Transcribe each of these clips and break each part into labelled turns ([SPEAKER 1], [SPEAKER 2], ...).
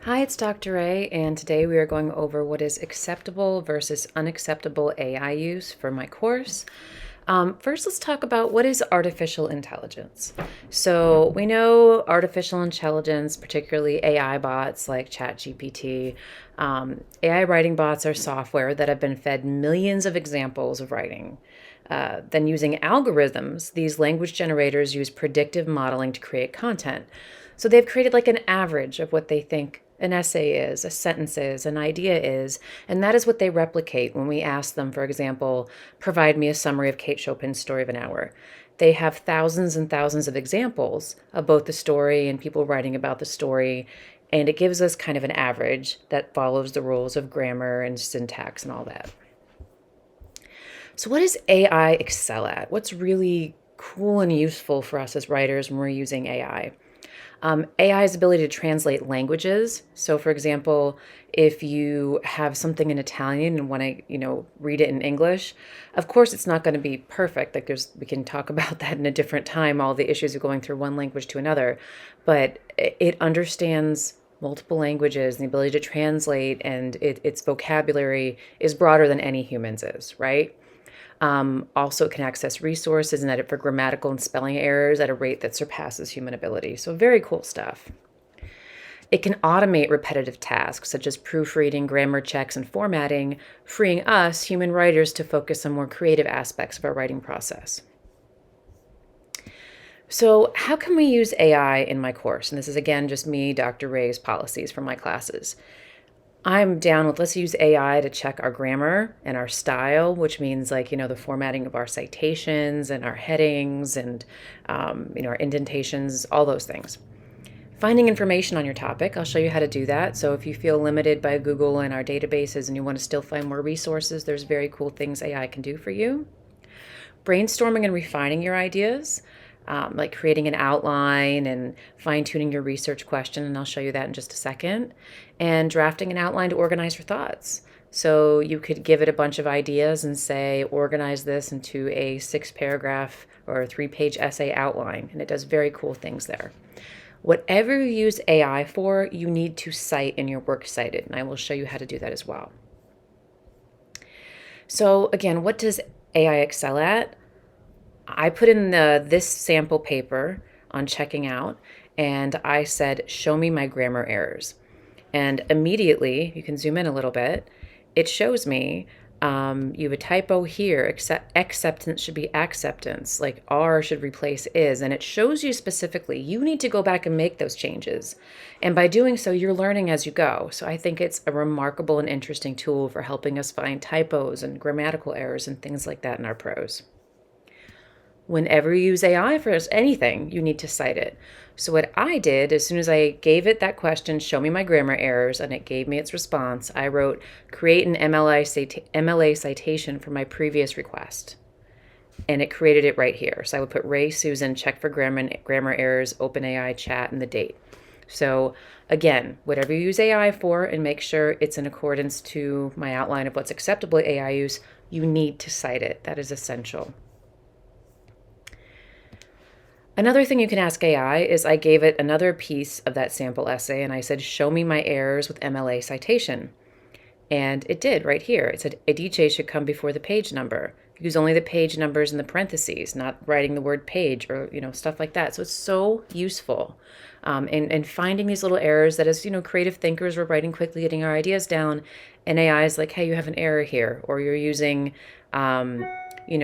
[SPEAKER 1] Hi, it's Dr. Ray, and today we are going over what is acceptable versus unacceptable AI use for my course. First, let's talk about what is artificial intelligence. So, we know artificial intelligence, particularly AI bots like ChatGPT. AI writing bots are software that have been fed millions of examples of writing. Then, using algorithms, these language generators use predictive modeling to create content. So they've created like an average of what they think an essay is, a sentence is, an idea is, and that is what they replicate when we ask them, for example, provide me a summary of Kate Chopin's Story of an Hour. They have thousands and thousands of examples of both the story and people writing about the story, and it gives us kind of an average that follows the rules of grammar and syntax and all that. So, what does AI excel at? What's really cool and useful for us as writers when we're using AI? AI's ability to translate languages. So, for example, if you have something in Italian and want to, read it in English, of course, it's not going to be perfect. Like, we can talk about that in a different time, all the issues of going through one language to another, but it understands multiple languages and the ability to translate, and its vocabulary is broader than any human's is, right? Also, it can access resources and edit for grammatical and spelling errors at a rate that surpasses human ability. So, very cool stuff. It can automate repetitive tasks such as proofreading, grammar checks, and formatting, freeing us, human writers, to focus on more creative aspects of our writing process. So, how can we use AI in my course? And this is again just me, Dr. Ray's policies for my classes. I'm down with let's use AI to check our grammar and our style, which means like, the formatting of our citations and our headings and, our indentations, all those things. Finding information on your topic, I'll show you how to do that. So if you feel limited by Google and our databases and you want to still find more resources, there's very cool things AI can do for you. Brainstorming and refining your ideas, like creating an outline and fine tuning your research question. And I'll show you that in just a second. And drafting an outline to organize your thoughts. So you could give it a bunch of ideas and say, organize this into a 6-paragraph or a 3-page essay outline. And it does very cool things there. Whatever you use AI for, you need to cite in your works cited. And I will show you how to do that as well. So again, what does AI excel at? I put in this sample paper on checking out, and I said, show me my grammar errors. And immediately, you can zoom in a little bit, it shows me you have a typo here. Acceptance should be acceptance, like are should replace is. And it shows you specifically, you need to go back and make those changes. And by doing so, you're learning as you go. So I think it's a remarkable and interesting tool for helping us find typos and grammatical errors and things like that in our prose. Whenever you use AI for anything, you need to cite it. So what I did, as soon as I gave it that question, show me my grammar errors, and it gave me its response, I wrote, create an MLA citation for my previous request. And it created it right here. So I would put Ray Susan, check for grammar errors, OpenAI chat, and the date. So again, whatever you use AI for, and make sure it's in accordance to my outline of what's acceptable AI use, you need to cite it. That is essential. Another thing you can ask AI is I gave it another piece of that sample essay and I said, show me my errors with MLA citation. And it did right here. It said a DJ should come before the page number. Use only the page numbers in the parentheses, not writing the word page or, stuff like that. So it's so useful. And finding these little errors that as, creative thinkers, we're writing quickly, getting our ideas down. And AI is like, hey, you have an error here. Or you're using,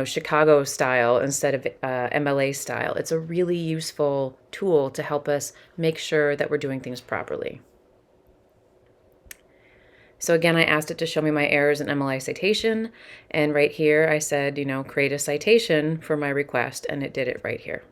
[SPEAKER 1] Chicago style instead of MLA style. It's a really useful tool to help us make sure that we're doing things properly. So again, I asked it to show me my errors in MLA citation. And right here, I said, create a citation for my request. And it did it right here.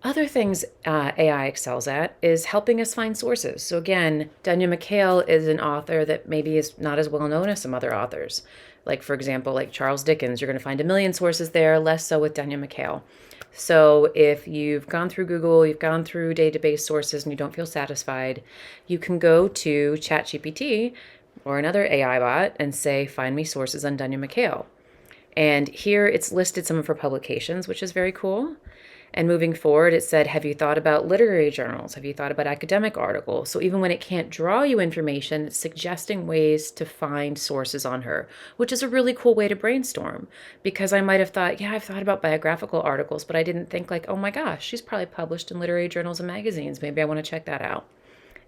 [SPEAKER 1] Other things AI excels at is helping us find sources. So again, Dunya McHale is an author that maybe is not as well known as some other authors. Like, for example, like Charles Dickens, you're going to find a million sources there, less so with Dunya McHale. So if you've gone through Google, you've gone through database sources and you don't feel satisfied, you can go to ChatGPT or another AI bot and say, find me sources on Dunya McHale. And here it's listed some of her publications, which is very cool. And moving forward, it said, have you thought about literary journals? Have you thought about academic articles? So even when it can't draw you information, it's suggesting ways to find sources on her, which is a really cool way to brainstorm. Because I might have thought, yeah, I've thought about biographical articles, but I didn't think like, oh my gosh, she's probably published in literary journals and magazines. Maybe I want to check that out.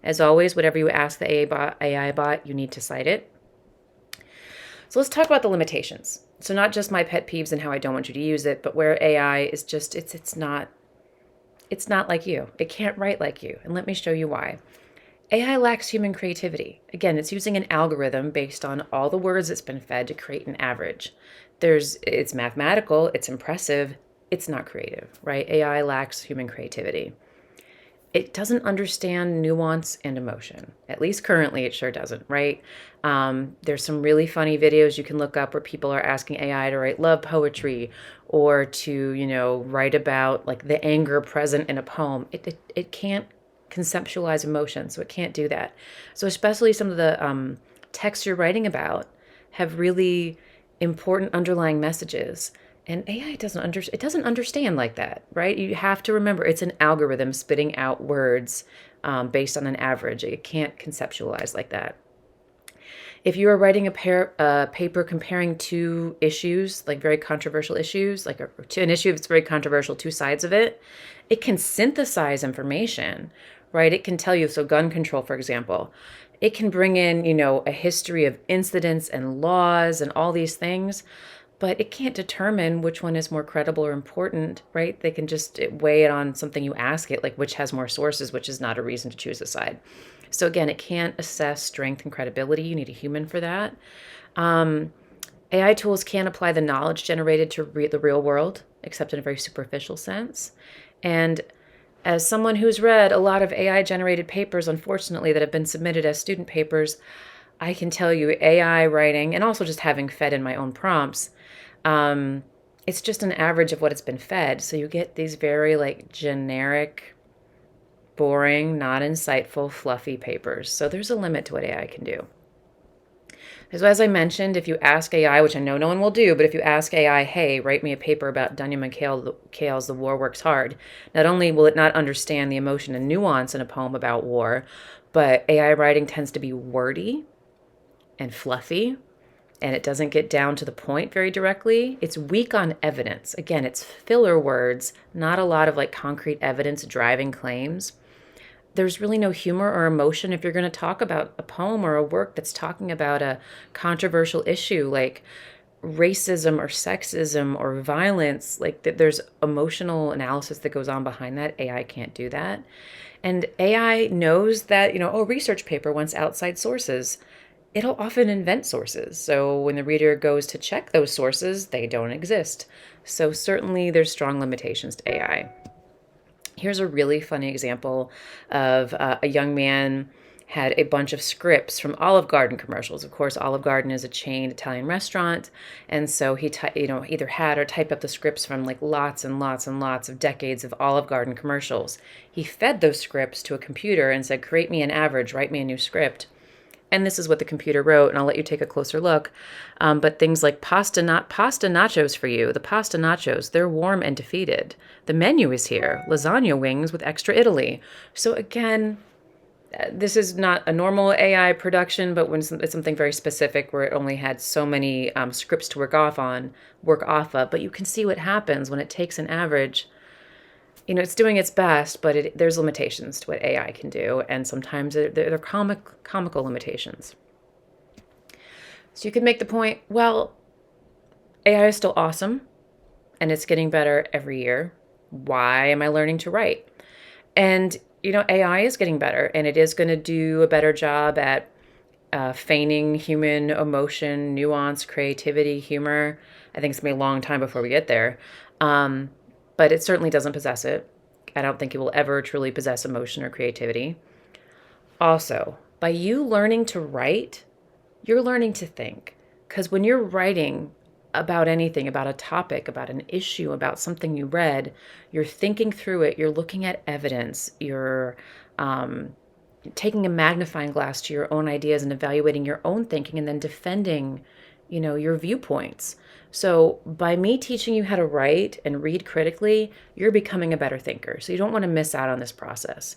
[SPEAKER 1] As always, whatever you ask the AI bot, you need to cite it. So let's talk about the limitations. So not just my pet peeves and how I don't want you to use it, but where AI is just it's not like you. It can't write like you. And let me show you why. AI lacks human creativity. Again, it's using an algorithm based on all the words it's been fed to create an average. It's mathematical, it's impressive, it's not creative, right? AI lacks human creativity. It doesn't understand nuance and emotion. At least currently, it sure doesn't, right? There's some really funny videos you can look up where people are asking AI to write love poetry or to, write about like the anger present in a poem. It can't conceptualize emotion, so it can't do that. So especially some of the texts you're writing about have really important underlying messages. And AI doesn't understand like that, right? You have to remember it's an algorithm spitting out words based on an average. It can't conceptualize like that. If you are writing a paper comparing two issues, like very controversial issues, like an issue that's very controversial, two sides of it, it can synthesize information, right? It can tell you, so gun control, for example, it can bring in, a history of incidents and laws and all these things, but it can't determine which one is more credible or important, right? They can just weigh it on something you ask it, like which has more sources, which is not a reason to choose a side. So again, it can't assess strength and credibility. You need a human for that. AI tools can't apply the knowledge generated to the real world, except in a very superficial sense. And as someone who's read a lot of AI-generated papers, unfortunately, that have been submitted as student papers, I can tell you AI writing, and also just having fed in my own prompts, it's just an average of what it's been fed. So you get these very like generic, boring, not insightful, fluffy papers. So there's a limit to what AI can do. So as I mentioned, if you ask AI, which I know no one will do, but if you ask AI, hey, write me a paper about Dunya Mikhail's The War Works Hard, not only will it not understand the emotion and nuance in a poem about war, but AI writing tends to be wordy and fluffy, and it doesn't get down to the point very directly. It's weak on evidence. Again, it's filler words, not a lot of like concrete evidence driving claims. There's really no humor or emotion if you're going to talk about a poem or a work that's talking about a controversial issue like racism or sexism or violence. Like there's emotional analysis that goes on behind that. AI can't do that. And AI knows that, a research paper wants outside sources. It'll often invent sources. So when the reader goes to check those sources, they don't exist. So certainly there's strong limitations to AI. Here's a really funny example of a young man had a bunch of scripts from Olive Garden commercials. Of course, Olive Garden is a chain Italian restaurant, and so he either had or typed up the scripts from like lots and lots and lots of decades of Olive Garden commercials. He fed those scripts to a computer and said, "Create me an average, write me a new script." And this is what the computer wrote, and I'll let you take a closer look. But things like pasta nachos for you. The pasta nachos, they're warm and defeated. The menu is here. Lasagna wings with extra Italy. So again, this is not a normal AI production, but when it's something very specific where it only had so many scripts to work off of. But you can see what happens when it takes an average. It's doing its best, but there's limitations to what AI can do, and sometimes they're comical limitations. So you could make the point, well, AI is still awesome, and it's getting better every year. Why am I learning to write? And, AI is getting better, and it is going to do a better job at feigning human emotion, nuance, creativity, humor. I think it's going to be a long time before we get there. But it certainly doesn't possess it. I don't think it will ever truly possess emotion or creativity. Also, by you learning to write, you're learning to think. Because when you're writing about anything, about a topic, about an issue, about something you read, you're thinking through it, you're looking at evidence, you're taking a magnifying glass to your own ideas and evaluating your own thinking and then defending your viewpoints. So by me teaching you how to write and read critically, you're becoming a better thinker. So you don't want to miss out on this process.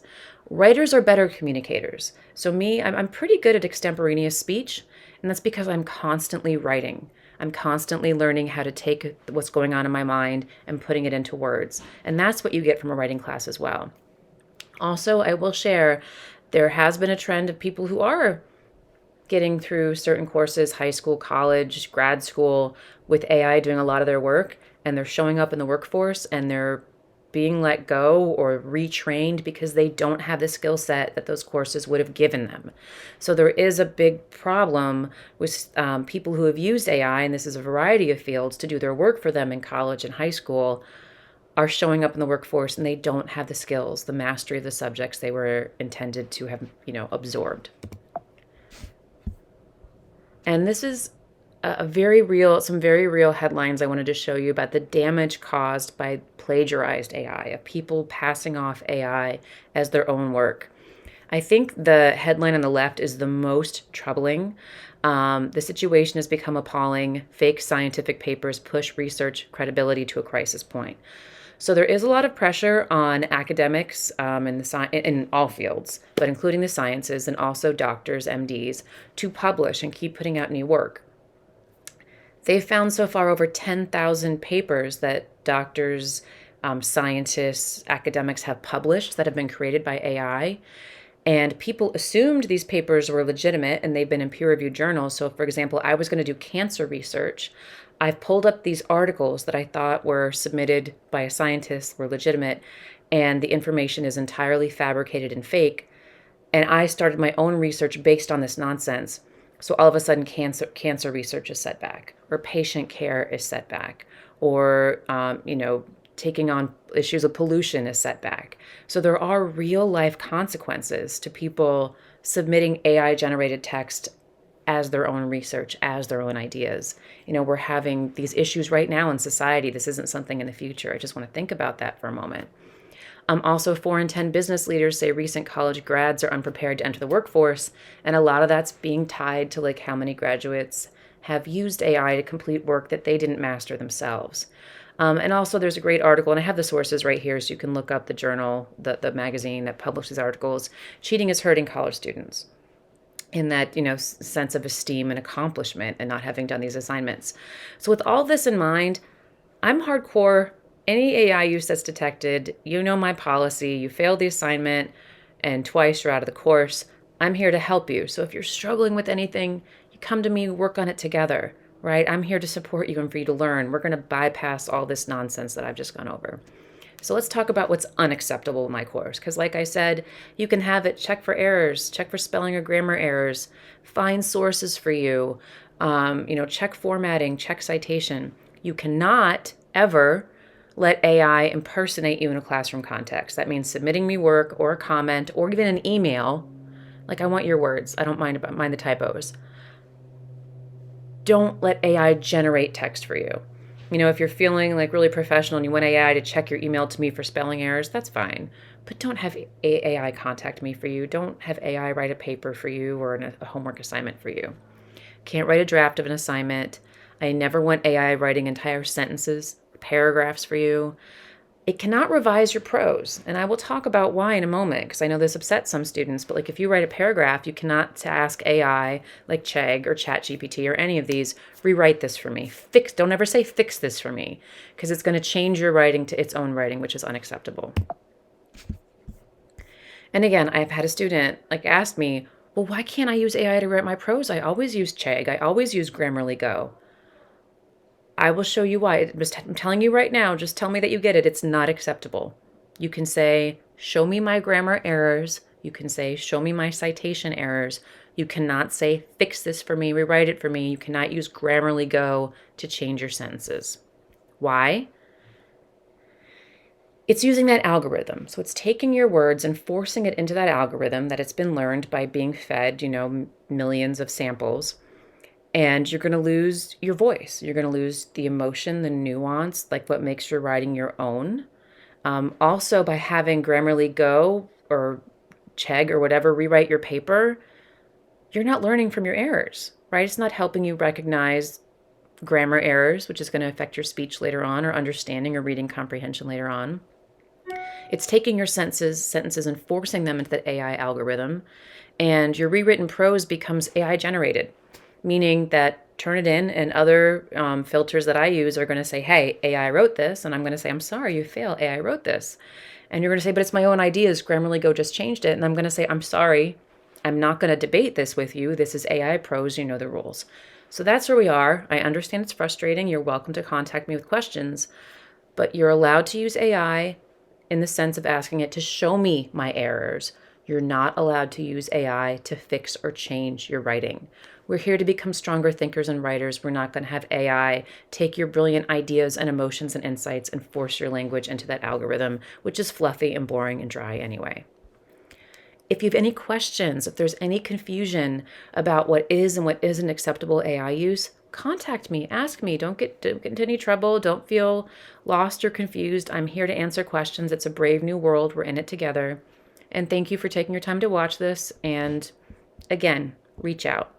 [SPEAKER 1] Writers are better communicators. So I'm pretty good at extemporaneous speech, and that's because I'm constantly writing. I'm constantly learning how to take what's going on in my mind and putting it into words. And that's what you get from a writing class as well. Also, I will share there has been a trend of people who are getting through certain courses, high school, college, grad school, with AI doing a lot of their work, and they're showing up in the workforce and they're being let go or retrained because they don't have the skill set that those courses would have given them. So there is a big problem with people who have used AI, and this is a variety of fields, to do their work for them in college and high school, are showing up in the workforce and they don't have the skills, the mastery of the subjects they were intended to have, absorbed. And this is some very real headlines I wanted to show you about the damage caused by plagiarized AI, of people passing off AI as their own work. I think the headline on the left is the most troubling. The situation has become appalling. Fake scientific papers push research credibility to a crisis point. So there is a lot of pressure on academics in all fields, but including the sciences and also doctors, MDs, to publish and keep putting out new work. They've found so far over 10,000 papers that doctors, scientists, academics have published that have been created by AI. And people assumed these papers were legitimate and they've been in peer-reviewed journals. So, for example, I was going to do cancer research. I've pulled up these articles that I thought were submitted by a scientist, were legitimate, and the information is entirely fabricated and fake. And I started my own research based on this nonsense. So all of a sudden, cancer research is set back, or patient care is set back, or taking on issues of pollution is set back. So there are real life consequences to people submitting AI generated text as their own research, as their own ideas. We're having these issues right now in society. This isn't something in the future. I just want to think about that for a moment. Also, 4 in 10 business leaders say recent college grads are unprepared to enter the workforce, and a lot of that's being tied to how many graduates have used AI to complete work that they didn't master themselves. And also, there's a great article, and I have the sources right here, so you can look up the journal, the magazine that publishes articles. Cheating is hurting college students in that, sense of esteem and accomplishment and not having done these assignments. So with all this in mind, I'm hardcore. Any AI use that's detected, my policy, you failed the assignment and twice you're out of the course. I'm here to help you. So if you're struggling with anything, you come to me, work on it together, right? I'm here to support you and for you to learn. We're going to bypass all this nonsense that I've just gone over. So let's talk about what's unacceptable in my course. Because like I said, you can have it check for errors, check for spelling or grammar errors, find sources for you, check formatting, check citation. You cannot ever let AI impersonate you in a classroom context. That means submitting me work or a comment or even an email. Like, I want your words. I don't mind the typos. Don't let AI generate text for you. If you're feeling really professional and you want AI to check your email to me for spelling errors, that's fine. But don't have AI contact me for you. Don't have AI write a paper for you or a homework assignment for you. Can't write a draft of an assignment. I never want AI writing entire sentences, paragraphs for you. It cannot revise your prose, and I will talk about why in a moment, because I know this upsets some students, but if you write a paragraph, you cannot ask AI, like Chegg or ChatGPT or any of these, rewrite this for me. Don't ever say fix this for me, because it's going to change your writing to its own writing, which is unacceptable. And again, I've had a student ask me, well, why can't I use AI to write my prose? I always use Chegg. I always use Grammarly Go. I will show you why. I'm telling you right now, just tell me that you get it. It's not acceptable. You can say, show me my grammar errors. You can say, show me my citation errors. You cannot say, fix this for me, rewrite it for me. You cannot use Grammarly Go to change your sentences. Why? It's using that algorithm. So it's taking your words and forcing it into that algorithm that it's been learned by being fed, millions of samples. And you're going to lose your voice. You're going to lose the emotion, the nuance, what makes your writing your own. Also, by having Grammarly Go or Chegg or whatever rewrite your paper, you're not learning from your errors. right? It's not helping you recognize grammar errors, which is going to affect your speech later on, or understanding or reading comprehension later on. It's taking your sentences and forcing them into the AI algorithm, and your rewritten prose becomes AI generated, meaning that turn it in, and other filters that I use are going to say, hey, AI wrote this, and I'm going to say, I'm sorry, you fail, AI wrote this. And you're going to say, but it's my own ideas, Grammarly Go just changed it. And I'm going to say, I'm sorry, I'm not going to debate this with you. This is AI prose, you know the rules. So that's where we are. I understand it's frustrating. You're welcome to contact me with questions, but you're allowed to use AI in the sense of asking it to show me my errors. You're not allowed to use AI to fix or change your writing. We're here to become stronger thinkers and writers. We're not going to have AI take your brilliant ideas and emotions and insights and force your language into that algorithm, which is fluffy and boring and dry anyway. If you have any questions, if there's any confusion about what is and what isn't acceptable AI use, contact me, ask me. Don't get into any trouble. Don't feel lost or confused. I'm here to answer questions. It's a brave new world. We're in it together. And thank you for taking your time to watch this. And again, reach out.